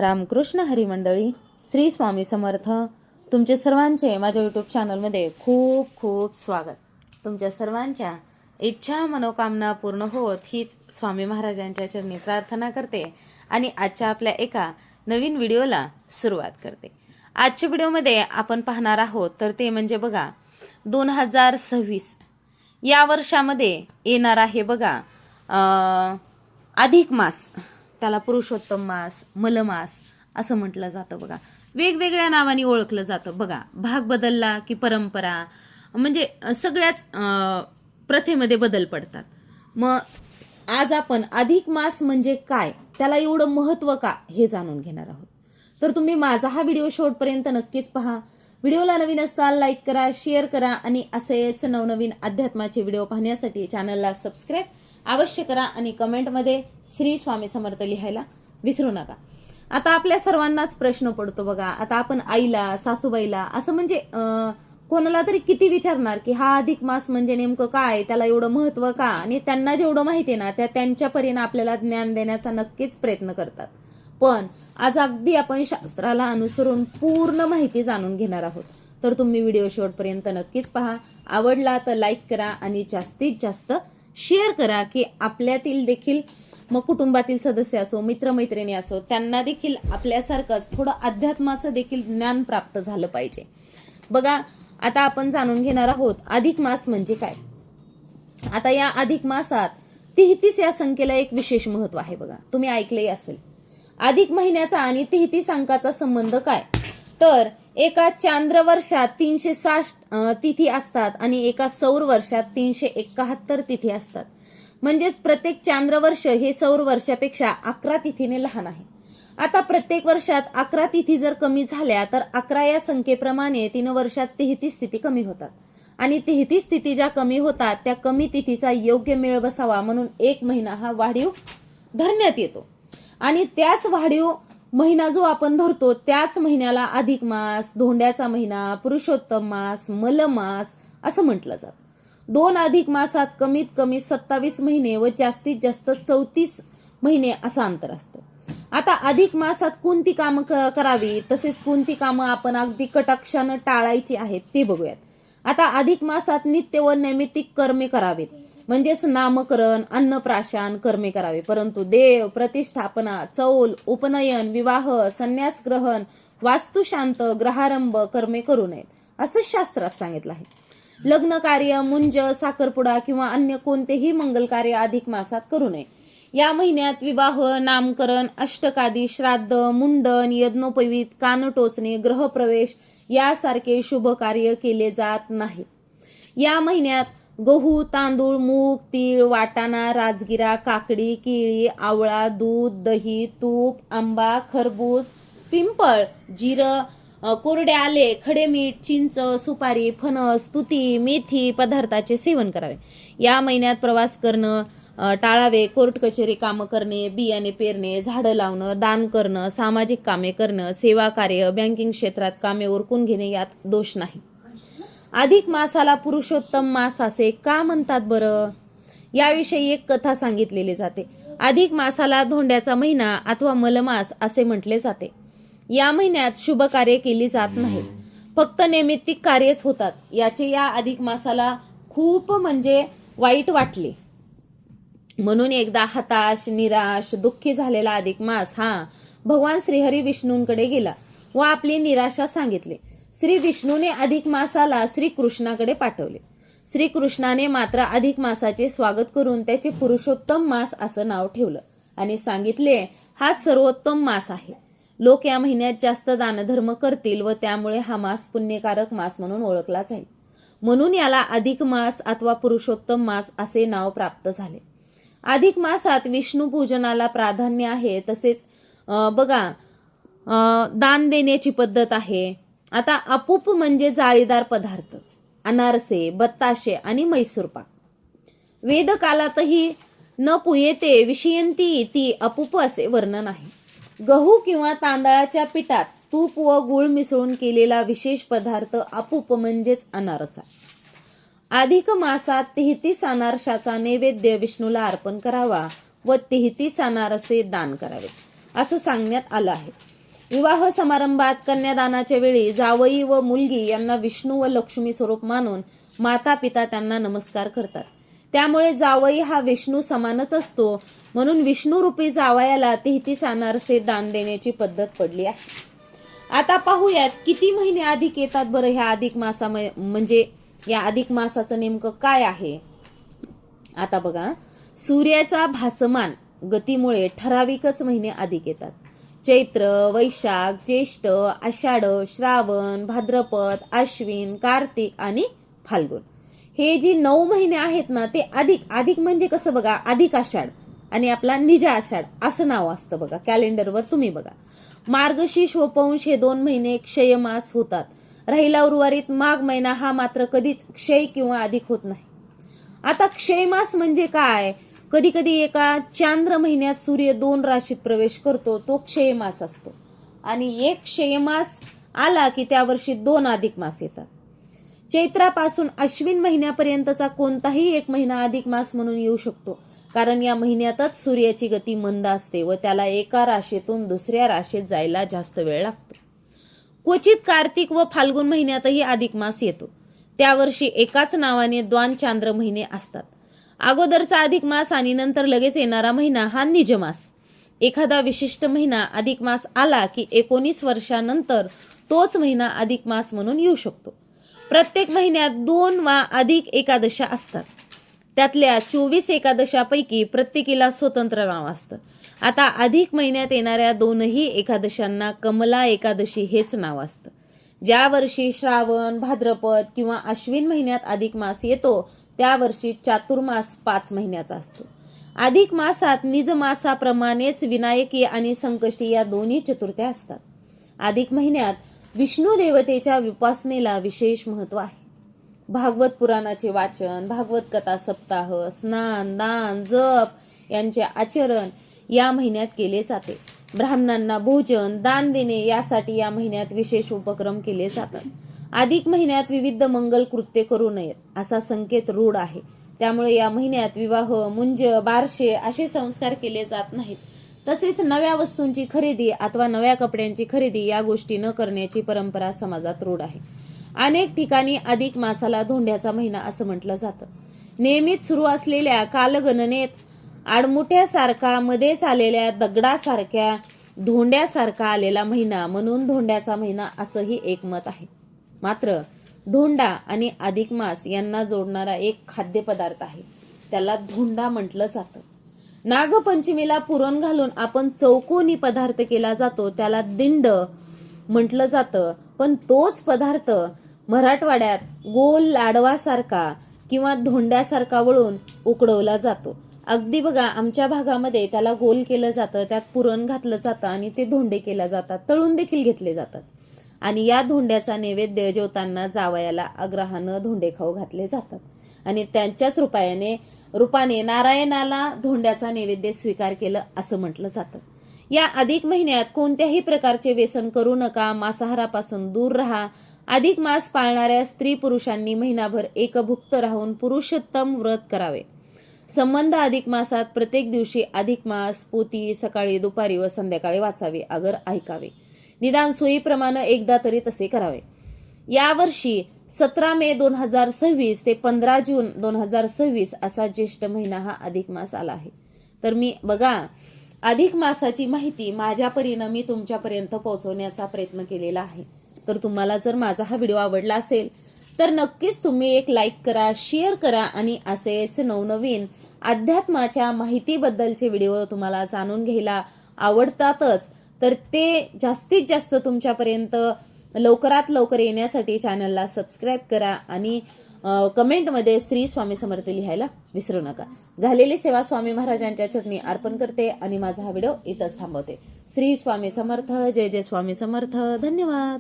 रामकृष्ण हरी मंडळी, श्री स्वामी समर्थ. तुमचे सर्वांचे माझ्या यूट्यूब चॅनलमध्ये खूप खूप स्वागत. तुमच्या सर्वांच्या इच्छा मनोकामना पूर्ण होत हीच स्वामी महाराजांच्या चरणी प्रार्थना करते आणि आजच्या आपल्या एका नवीन व्हिडिओला सुरुवात करते. आजच्या व्हिडिओमध्ये आपण पाहणार आहोत तर ते म्हणजे बघा 2026 या वर्षामध्ये येणार आहे बघा अधिक मास. त्याला पुरुषोत्तम मास, मलमास असं म्हटलं जातं बघा. वेगवेगळ्या नावाने ओळखलं जातं बघा. भाग बदलला की परंपरा म्हणजे सगळ्याच प्रथेमध्ये बदल पडतात. मग आज आपण अधिक मास म्हणजे काय, त्याला एवढं महत्त्व का हे जाणून घेणार आहोत. तर तुम्ही माझा हा व्हिडिओ शेवटपर्यंत नक्कीच पहा. व्हिडिओला नवीन असताल लाईक करा, शेअर करा आणि असेच नवनवीन अध्यात्माचे व्हिडिओ पाहण्यासाठी चॅनलला सबस्क्राईब अवश्य करा आणि कमेंटमध्ये श्री स्वामी समर्थ लिहायला विसरू नका. आता आपल्या सर्वांनाच प्रश्न पडतो बघा. आता आपण आईला, सासूबाईला असं म्हणजे कोणाला तरी किती विचारणार की हा अधिक मास म्हणजे नेमकं काय, त्याला एवढं महत्त्व का. आणि त्यांना जेवढं माहिती आहे ना त्यांच्या परीने आपल्याला ज्ञान देण्याचा नक्कीच प्रयत्न करतात. पण आज अगदी आपण शास्त्राला अनुसरून पूर्ण माहिती जाणून घेणार आहोत. तर तुम्ही व्हिडिओ शेवटपर्यंत नक्कीच पहा. आवडला तर लाईक करा आणि जास्तीत जास्त शेअर करा की आपल्यातील देखील, मग कुटुंबातील सदस्य असो, मित्रमैत्रिणी असो, त्यांना देखील आपल्यासारखंच थोडं अध्यात्माचं देखील ज्ञान प्राप्त झालं पाहिजे. बघा आता आपण जाणून घेणार आहोत अधिक मास म्हणजे काय. आता या अधिक मासात 33 या संख्येला एक विशेष महत्व आहे बघा. तुम्ही ऐकलंही असेल. अधिक महिन्याचा आणि 33 अंकाचा संबंध काय, तर एका चांद्र वर्षात 360 तिथी असतात आणि एका सौर वर्षात 371 तिथी असतात. म्हणजेच प्रत्येक चांद्र वर्ष हे सौर वर्षापेक्षा 11 तिथीने लहान आहे. आता प्रत्येक वर्षात 11 तिथी जर कमी झाल्या तर 11 या संख्येप्रमाणे 3 वर्षात 33 तिथी कमी होतात आणि 33 तिथी ज्या कमी होतात त्या कमी तिथीचा योग्य मेळ बसावा म्हणून एक महिना हा वाढीव धरण्यात येतो. आणि त्याच वाढीव महिना जो आपण धरतो त्याच महिन्याला अधिक मास, धोंड्याचा महिना, पुरुषोत्तम मास, मलमास असं म्हटलं जातं. 2 अधिक मासात कमीत कमी 27 महिने व जास्तीत जास्त 34 महिने असं अंतर असतं. आता अधिक मासात कोणती कामं करावी तसेच कोणती कामं आपण अगदी कटाक्षानं टाळायची आहेत ते बघूयात. आता अधिक मासात नित्य व नैमित्तिक कर्मे करावीत. म्हणजेच नामकरण, अन्नप्राशन कर्मे करावे. परंतु देव प्रतिष्ठापना, चौल, उपनयन, विवाह, संन्यास ग्रहण, वास्तुशांत, ग्रहारंभ कर्मे करू नयेत असं शास्त्रात सांगितलं आहे. लग्न कार्य, मुंज, साखरपुडा किंवा अन्य कोणतेही मंगल कार्य अधिक मासात करू नये. या महिन्यात विवाह, नामकरण, अष्टकादी, श्राद्ध, मुंडन, यज्ञोपवीत, कान टोचणे, ग्रहप्रवेश यासारखे शुभ कार्य केले जात नाहीत. या महिन्यात गहू, तांदूळ, मूग, तीळ, वाटाणा, राजगिरा, काकडी, केळी, आवळा, दूध, दही, तूप, आंबा, खरबूज, पिंपळ, जिरं, कोरडे आले, खडे मीठ, चिंच, सुपारी, फणस, तुती, मेथी पदार्थाचे सेवन करावे. या महिन्यात प्रवास करणं टाळावे. कोर्ट कचेरी कामं करणे, बियाणे पेरणे, झाडं लावणं, दान करणं, सामाजिक कामे करणं, सेवा कार्य, बँकिंग क्षेत्रात कामे उरकून घेणे यात दोष नाही. अधिक मासाला पुरुषोत्तम मास असे का म्हणतात बरं, याविषयी एक कथा सांगितलेली जाते. अधिक मासाला धोंड्याचा महिना अथवा मलमास असे म्हटले जाते. या महिन्यात शुभ कार्य केली जात नाहीत, फक्त नैमित्तिक कार्यच होतात. याचे या अधिक मासाला खूप म्हणजे वाईट वाटले. म्हणून एकदा हताश, निराश, दुःखी झालेला अधिक मास हा भगवान श्रीहरी विष्णूंकडे गेला व आपली निराशा सांगितली. श्री विष्णूने अधिक मासाला श्रीकृष्णाकडे पाठवले. श्रीकृष्णाने मात्र अधिक मासाचे स्वागत करून त्याचे पुरुषोत्तम मास असं नाव ठेवलं आणि सांगितले हा सर्वोत्तम मास आहे. लोक या महिन्यात जास्त दानधर्म करतील व त्यामुळे हा मास पुण्यकारक मास म्हणून ओळखला जाईल. म्हणून याला अधिक मास अथवा पुरुषोत्तम मास असे नाव प्राप्त झाले. अधिक मासात विष्णू पूजनाला प्राधान्य आहे. तसेच बघा दान देण्याची पद्धत आहे. आता अपूप म्हणजे जाळीदार पदार्थ, अनारसे, बत्ताशे आणि मैसूर पाक. वेदकालातही न पुयेते विषयंती इति अपूप असे वर्णन आहे. गहू किंवा तांदळाच्या पिठात तूप व गुळ मिसळून केलेला विशेष पदार्थ अपूप म्हणजेच अनारसा. अधिक मासात 33 अनारशाचा नैवेद्य विष्णूला अर्पण करावा व 33 अनारसे दान करावेत. असं सांगण्यात आलं आहे. विवाह समारंभात कन्यादानाच्या वेळी जावई व मुलगी यांना विष्णू व लक्ष्मी स्वरूप मानून माता पिता त्यांना नमस्कार करतात. त्यामुळे जावई हा विष्णू समानच असतो, म्हणून विष्णू रूपी जावयाला 33 अनारसे दान देण्याची पद्धत पडली आहे. आता पाहूयात किती महिने अधिक येतात बरं ह्या अधिक मासा, म्हणजे या अधिक मासाचं नेमकं काय आहे. आता बघा, सूर्याचा भासमान गतीमुळे ठराविकच महिने अधिक येतात. चैत्र, वैशाख, ज्येष्ठ, आषाढ, श्रावण, भाद्रपद, आश्विन, कार्तिक आणि फाल्गुन हे जी 9 महिने आहेत ना, ते अधिक म्हणजे कसं बघा, अधिक आषाढ आणि आपला निजा आषाढ असं नाव असतं बघा कॅलेंडरवर, तुम्ही बघा. मार्गशीर्ष व पौष हे 2 महिने क्षयमास होतात. राहिला उर्वरित माघ महिना हा मात्र कधीच क्षय किंवा अधिक होत नाही. आता क्षयमास म्हणजे काय, कधी कधी एका चांद्र महिन्यात सूर्य 2 राशीत प्रवेश करतो, तो क्षयमास असतो. आणि एक क्षयमास आला की त्या वर्षी 2 अधिक मास येतात. चैत्रापासून अश्विन महिन्यापर्यंतचा कोणताही एक महिना अधिक मास म्हणून येऊ शकतो, कारण या महिन्यातच सूर्याची गती मंद असते व त्याला एका राशीतून दुसऱ्या राशीत जायला जास्त वेळ लागतो. क्वचित कार्तिक व फाल्गुन महिन्यातही अधिक मास येतो. त्यावर्षी एकाच नावाने द्वानचांद्र महिने असतात. अगोदरचा अधिक मास आणि नंतर लगेच येणारा महिना हा निजमास. एखादा विशिष्ट महिना अधिक मास आला की 19 वर्षानंतर तोच महिना अधिक मास म्हणून येऊ शकतो. प्रत्येक महिन्यात 2 वा अधिक एकादशा असतात. त्यातल्या 24 एकादशापैकी प्रत्येकीला स्वतंत्र नाव असतं. आता अधिक महिन्यात येणाऱ्या 2ही एकादशांना कमला एकादशी हेच नाव असतं. ज्या वर्षी श्रावण, भाद्रपद किंवा अश्विन महिन्यात अधिक मास येतो त्या वर्षी चातुर्मास 5 महिन्याचा असतो. अधिक मासात निज मासाप्रमाणेच विनायकी आणि संकष्टी या दोन्ही चतुर्थ्या असतात. अधिक महिन्यात विष्णू देवतेच्या उपासनेला विशेष महत्व आहे. भागवत पुराणाचे वाचन, भागवत कथा सप्ताह, स्नान, दान, जप यांचे आचरण या महिन्यात केले जाते. ब्राह्मणांना भोजन, दान देणे यासाठी या महिन्यात विशेष उपक्रम केले जातात. अधिक महिन्यात विविध मंगल कृत्ये करू नयेत असा संकेत रूढ आहे. त्यामुळे या महिन्यात विवाह, मुंज, बारशे असे संस्कार केले जात नाहीत. तसेच नव्या वस्तूंची खरेदी अथवा नव्या कपड्यांची खरेदी या गोष्टी न करण्याची परंपरा समाजात रूढ आहे. अनेक ठिकाणी अधिक मासाला धोंड्याचा महिना असं म्हटलं जातं. नेहमीच सुरू असलेल्या कालगणनेत आडमुठ्यासारखा, मध्येच आलेल्या दगडासारख्या, धोंड्यासारखा आलेला महिना म्हणून धोंड्याचा महिना असंही एक मत आहे. मात्र धोंडा आणि अधिक मास यांना जोडणारा एक खाद्यपदार्थ आहे, त्याला धोंडा म्हटलं जातं. नागपंचमीला पुरण घालून आपण चौकोनी पदार्थ केला जातो, त्याला दिंड म्हटलं जातं. पण तोच पदार्थ मराठवाड्यात गोल लाडवासारखा किंवा धोंड्यासारखा वळून उकडवला जातो. अगदी बघा, आमच्या भागामध्ये त्याला गोल केलं जातं, त्यात पुरण घातलं जातं आणि ते धोंडे केले जातात, तळून देखील घेतले जातात. आणि या धोंड्याचा नैवेद्य जेवताना जावयाला आग्रहानं धोंडे खाऊ घातले जातात आणि त्यांच्याच रूपाने नारायणाला धोंड्याचा नैवेद्य स्वीकार केलं असं म्हटलं जातं. या अधिक महिन्यात कोणत्याही प्रकारचे व्यसन करू नका, मांसाहारापासून दूर राहा. अधिक मास पाळणाऱ्या स्त्री पुरुषांनी महिनाभर एकभुक्त राहून पुरुषोत्तम व्रत करावे. संबंध अधिक मासात प्रत्येक दिवशी अधिक मास पोथी सकाळी, दुपारी व संध्याकाळी वाचावे, अगर ऐकावे. निदान सोयीप्रमाणे एकदा तरी तसे करावे. यावर्षी 17 मे 2026 ते 15 जून 2026 असा ज्येष्ठ महिना हा अधिक मास आला आहे. तर मी बघा, अधिक मासाची माहिती माझ्या परीनं मी तुमच्यापर्यंत पोहोचवण्याचा प्रयत्न केलेला आहे. तर तुम्हाला जर माझा हा व्हिडिओ आवडला असेल तर नक्कीच तुम्ही एक लाईक करा, शेअर करा आणि असेच नवनवीन अध्यात्माच्या माहितीबद्दलचे व्हिडिओ तुम्हाला जाणून घ्यायला आवडतातच, तर ते जास्तीत जास्त तुमच्यापर्यंत लवकरात लवकर येण्यासाठी चॅनलला सबस्क्राईब करा आणि कमेंटमध्ये श्री स्वामी समर्थ लिहायला विसरू नका. झालेली सेवा स्वामी महाराजांच्या चरणी अर्पण करते आणि माझा हा व्हिडिओ इथंच थांबवते. श्री स्वामी समर्थ. जय जय स्वामी समर्थ. धन्यवाद.